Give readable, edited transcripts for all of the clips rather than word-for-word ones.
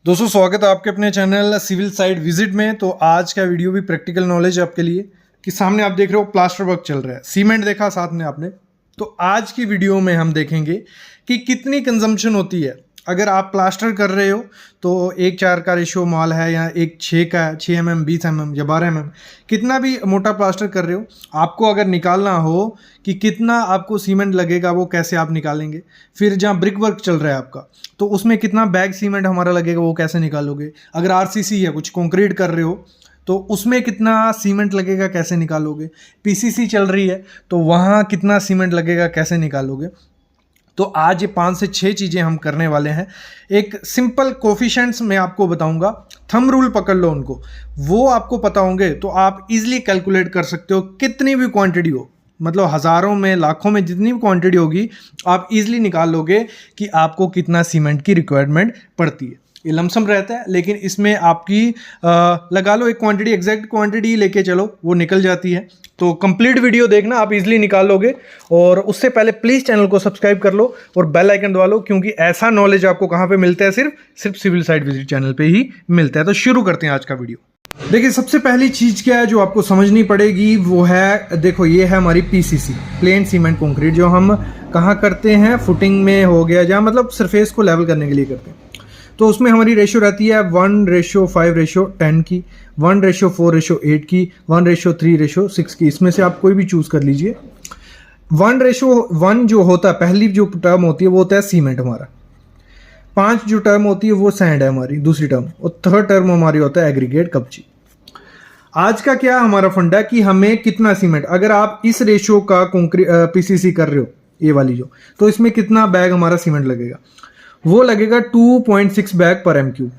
दोस्तों स्वागत है आपके अपने चैनल सिविल साइट विजिट में। तो आज का वीडियो भी प्रैक्टिकल नॉलेज है आपके लिए कि सामने आप देख रहे हो प्लास्टर वर्क चल रहा है, सीमेंट देखा साथ में आपने। तो आज की वीडियो में हम देखेंगे कि कितनी कंजम्पशन होती है अगर आप प्लास्टर कर रहे हो तो 1:4 का रेशियो माल है या 1:6 का है, 6 mm 20 mm या 12 mm, कितना भी मोटा प्लास्टर कर रहे हो, आपको अगर निकालना हो कि कितना आपको सीमेंट लगेगा वो कैसे आप निकालेंगे। फिर जहाँ ब्रिक वर्क चल रहा है आपका तो उसमें कितना बैग सीमेंट हमारा लगेगा वो कैसे निकालोगे। अगर आरसीसी है, कुछ कंक्रीट कर रहे हो तो उसमें कितना सीमेंट लगेगा कैसे निकालोगे। पीसीसी चल रही है तो वहाँ कितना सीमेंट लगेगा कैसे निकालोगे। तो आज ये 5 से 6 चीज़ें हम करने वाले हैं। एक सिंपल कोफिशिएंट्स मैं आपको बताऊंगा, थंब रूल पकड़ लो उनको, वो आपको पता होंगे तो आप इजीली कैलकुलेट कर सकते हो। कितनी भी क्वांटिटी हो, मतलब हज़ारों में लाखों में जितनी भी क्वांटिटी होगी आप इजीली निकाल लोगे कि आपको कितना सीमेंट की रिक्वायरमेंट पड़ती है। ये लमसम रहता है लेकिन इसमें आपकी लगा लो एक क्वांटिटी, एग्जैक्ट क्वांटिटी लेके चलो वो निकल जाती है। तो कंप्लीट वीडियो देखना, आप इजीली निकाल लोगे। और उससे पहले प्लीज़ चैनल को सब्सक्राइब कर लो और बेल आइकन दबा लो, क्योंकि ऐसा नॉलेज आपको कहाँ पे मिलता है, सिर्फ सिविल साइट विजिट चैनल पे ही मिलता है। तो शुरू करते हैं आज का वीडियो। देखिए सबसे पहली चीज़ क्या है जो आपको समझनी पड़ेगी वो है, देखो ये है हमारी पीसीसी, प्लेन सीमेंट कंक्रीट, जो हम कहाँ करते हैं, फुटिंग में हो गया जहाँ मतलब सरफेस को लेवल करने के लिए करते हैं। तो उसमें हमारी रेशियो रहती है 1:5:10 की, 1:4:8 की, 1:3:6 की। इसमें से आप कोई भी चूज कर लीजिए। 1:1 जो होता है, पहली जो टर्म होती है वो होता है सीमेंट हमारा। 5 जो टर्म होती है वो सैंड है हमारी दूसरी टर्म, और थर्ड टर्म हमारी होता है एग्रीगेट कपची। आज का क्या हमारा फंडा कि हमें कितना सीमेंट, अगर आप इस रेशियो का पीसीसी कर रहे हो ये वाली जो, तो इसमें कितना बैग हमारा सीमेंट लगेगा, वो लगेगा 2.6 बैग पर एम क्यूब।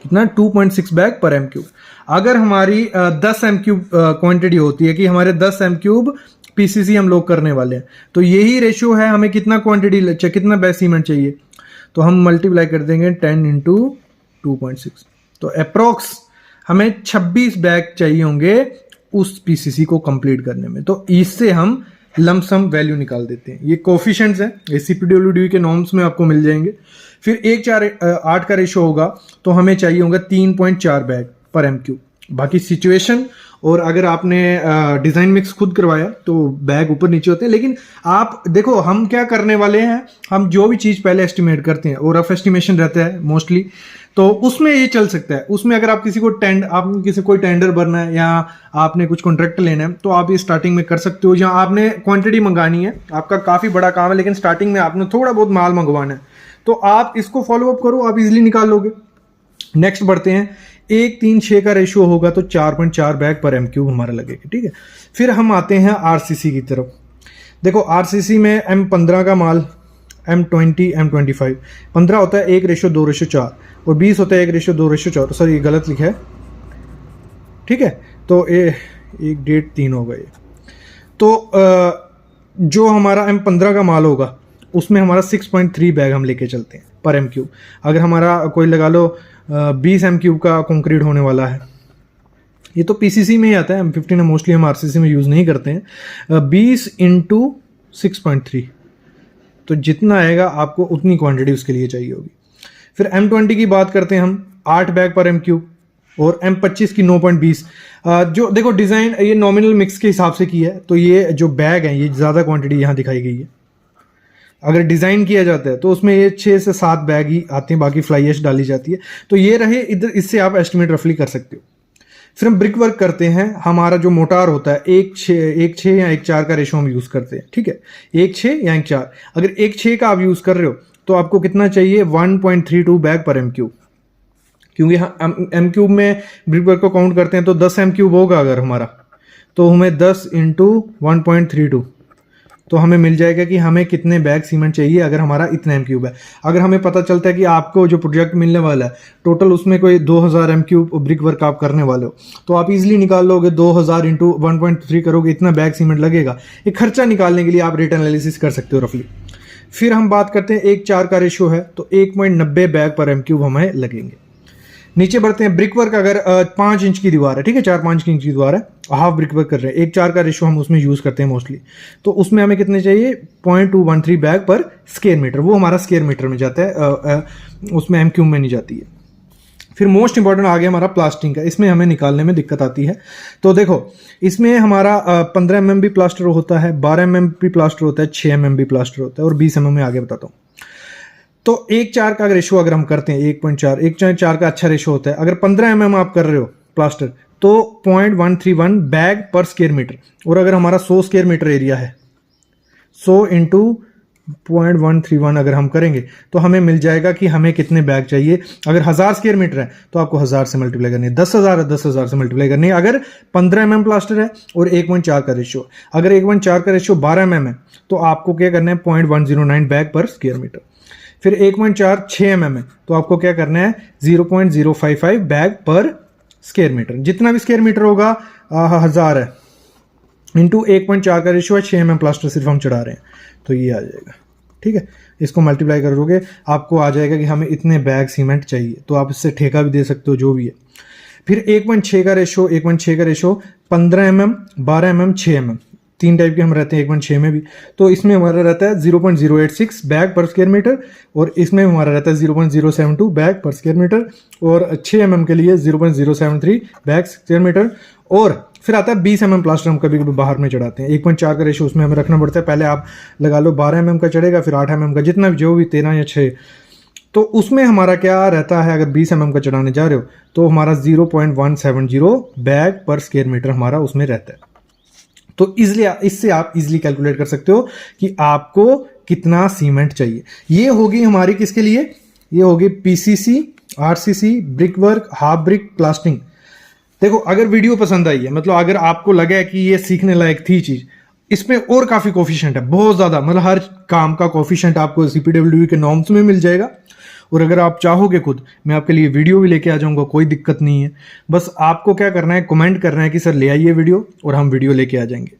कितना? 2.6 बैग पर एम क्यूब। अगर हमारी 10 एम क्यूब क्वांटिटी होती है कि हमारे 10 एम क्यूब पीसीसी हम लोग करने वाले हैं, तो यही रेशियो है, हमें कितना क्वांटिटी कितना बैग सीमेंट चाहिए, तो हम मल्टीप्लाई कर देंगे 10 × 2.6। तो अप्रोक्स हमें 26 बैग चाहिए होंगे उस पीसीसी को कंप्लीट करने में। तो इससे हम लमसम वैल्यू निकाल देते हैं। ये कोफिशिएंट्स हैं, ये सीपीडब्ल्यूडी के नॉर्म्स में आपको मिल जाएंगे। फिर 1:8 का रेशो होगा तो हमें चाहिए होगा 3.4 बैग पर एम क्यूब। बाकी सिचुएशन, और अगर आपने डिज़ाइन मिक्स खुद करवाया तो बैग ऊपर नीचे होते हैं। लेकिन आप देखो हम क्या करने वाले हैं, हम जो भी चीज़ पहले एस्टिमेट करते हैं, और रफ एस्टिमेशन रहता है मोस्टली, तो उसमें ये चल सकता है। उसमें अगर आप किसी कोई टेंडर भरना है या आपने कुछ कॉन्ट्रैक्ट लेना है तो आप ये स्टार्टिंग में कर सकते हो। जहाँ आपने क्वांटिटी मंगानी है, आपका काफ़ी बड़ा काम है लेकिन स्टार्टिंग में आपने थोड़ा बहुत माल मंगवाना है, तो आप इसको फॉलो अप करो, आप इजीली निकाल लोगे। नेक्स्ट बढ़ते हैं, 1:3:6 का रेशियो होगा तो 4.4 बैग पर एम क्यूब हमारा लगेगा। ठीक है, फिर हम आते हैं आरसीसी की तरफ। देखो आरसीसी में M15 का माल, M20, M25, 15 होता है 1:2:4 और 20 होता है 1:2:4। सर ये गलत लिखा है, ठीक है, तो ये 1:3 होगा ये। तो जो हमारा M15 का माल होगा उसमें हमारा 6.3 बैग हम लेके चलते हैं पर एम क्यूब। अगर हमारा कोई लगा लो 20 एम क्यूब का कंक्रीट होने वाला है, ये तो पीसीसी में ही आता है, M15 मोस्टली हम आरसीसी में यूज़ नहीं करते हैं। 20 × 6.3, तो जितना आएगा आपको उतनी क्वांटिटी उसके लिए चाहिए होगी। फिर M20 की बात करते हैं हम, 8 बैग पर एम क्यूब, और M25 की 9.20। जो देखो डिज़ाइन ये नॉमिनल मिक्स के हिसाब से की है, तो ये जो बैग है ये ज़्यादा क्वांटिटी यहाँ दिखाई गई है। अगर डिज़ाइन किया जाता है तो उसमें ये 6 से 7 बैग ही आते हैं, बाकी फ्लाई ऐश डाली जाती है। तो ये रहे इधर, इससे आप एस्टिमेट रफली कर सकते हो। फिर हम ब्रिक वर्क करते हैं, हमारा जो मोटार होता है 1:6 या 1:4 का रेशो हम यूज़ करते हैं। ठीक है, 1:6 या 1:4। अगर 1:6 का आप यूज़ कर रहे हो तो आपको कितना चाहिए, 1.32 बैग पर एम क्यूब, क्योंकि हम एम क्यूब में ब्रिक वर्क को काउंट करते हैं। तो 10 एम क्यूब होगा अगर हमारा, तो हमें 10 × 1.32, तो हमें मिल जाएगा कि हमें कितने बैग सीमेंट चाहिए अगर हमारा इतना एम क्यूब है। अगर हमें पता चलता है कि आपको जो प्रोजेक्ट मिलने वाला है टोटल उसमें कोई 2000 एम क्यूब ब्रिक वर्क आप करने वाले हो, तो आप इजीली निकाल लोगे। 2000 × 1.3 करोगे, इतना बैग सीमेंट लगेगा। ये खर्चा निकालने के लिए आप रेट एनालिसिस कर सकते हो रफली। फिर हम बात करते हैं 1:4 का रेशियो है तो 1.90 बैग पर एम क्यूब हमें लगेंगे। नीचे बढ़ते हैं। ब्रिक वर्क अगर 5 इंच की दीवार है, ठीक है, 4-5 इंच की दीवार है, हाफ ब्रिक वर्क कर रहे हैं, 1:4 का रेशो हम उसमें यूज़ करते हैं मोस्टली, तो उसमें हमें कितने चाहिए, 0.213 बैग पर स्क्वायर मीटर, वो हमारा स्क्वायर मीटर में जाता है, उसमें एम क्यूब में नहीं जाती है। फिर मोस्ट इंपॉर्टेंट आ गया हमारा प्लास्टिंग का, इसमें हमें निकालने में दिक्कत आती है। तो देखो इसमें हमारा 15 mm भी प्लास्टर होता है, 12 mm भी प्लास्टर होता है, 6 mm भी प्लास्टर होता है और 20 mm में आगे बताता हूँ। तो 1:4 का रेशो अगर हम करते हैं, 1.4 का अच्छा रेशो होता है। अगर 15 mm आप कर रहे हो प्लास्टर तो 0.131 बैग पर स्क्वायर मीटर, और अगर हमारा 100 स्क्वायर मीटर एरिया है, 100 इंटू 0.131 अगर हम करेंगे तो हमें मिल जाएगा कि हमें कितने बैग चाहिए। अगर 1000 स्क्वायर मीटर है तो आपको 1000 से मल्टीप्लाई करनी है, 10,000 है 10,000 से मल्टीप्लाई करनी है। अगर 15 mm प्लास्टर है और 1.4 का रेशियो, अगर 1.4 का रेशियो 12 mm है तो आपको क्या करना है, 0.109 बैग पर स्क्वायर मीटर। फिर 1.4 6 mm है तो आपको क्या करना है, 0.055 बैग पर स्क्वायर मीटर। जितना भी स्क्वायर मीटर होगा 1000 है इंटू 1.4 का रेशियो है, 6 mm प्लास्टर सिर्फ हम चढ़ा रहे हैं, तो ये आ जाएगा, ठीक है। इसको मल्टीप्लाई करोगे आपको आ जाएगा कि हमें इतने बैग सीमेंट चाहिए, तो आप इससे ठेका भी दे सकते हो, जो भी है। फिर 1.6 का ratio, 15 mm, 12 mm, 6 mm, 3 type के हम रहते हैं 1.6 में भी। तो इसमें हमारा रहता है 0.086 बैग पर स्क्वायर मीटर, और इसमें हमारा रहता है 0.072 बैग पर स्क्वायर मीटर, और 6 mm के लिए 0.073 बैग स्क्वायर मीटर। और फिर आता है 20 mm प्लास्टर, हम कभी कभी बाहर में चढ़ाते हैं, 1.4 का रेशो उसमें हमें रखना पड़ता है। पहले आप लगा लो 12 mm का चढ़ेगा, फिर 8 mm का, जितना भी, जो भी 13 या 6, तो उसमें हमारा क्या रहता है, अगर 20 mm का चढ़ाने जा रहे हो तो हमारा 0.170 बैग पर स्क्वायर मीटर हमारा उसमें रहता है। तो इससे आप इजिली कैलकुलेट कर सकते हो कि आपको कितना सीमेंट चाहिए। ये होगी हमारी किसके लिए, ये होगी PCC, RCC, brick work, half brick, plastering. देखो अगर वीडियो पसंद आई है, मतलब अगर आपको लगा है कि ये सीखने लायक थी चीज, इसमें और काफी कोफिशिएंट है, बहुत ज्यादा, मतलब हर काम का कोफिशिएंट आपको CPWD के नॉर्म्स में मिल जाएगा। और अगर आप चाहोगे खुद, मैं आपके लिए वीडियो भी लेके आ जाऊंगा, कोई दिक्कत नहीं है। बस आपको क्या करना है, कमेंट करना है कि सर ले आइए वीडियो, और हम वीडियो लेके आ जाएंगे।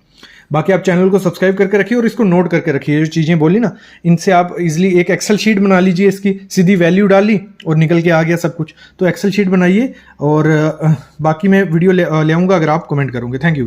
बाकी आप चैनल को सब्सक्राइब करके रखिए और इसको नोट करके रखिए, जो चीज़ें बोली ना, इनसे आप इजीली एक एक्सेल शीट बना लीजिए, इसकी सीधी वैल्यू डाली और निकल के आ गया सब कुछ। तो एक्सेल शीट बनाइए, और बाकी मैं वीडियो ले आऊँगा अगर आप कमेंट करोगे। Thank you.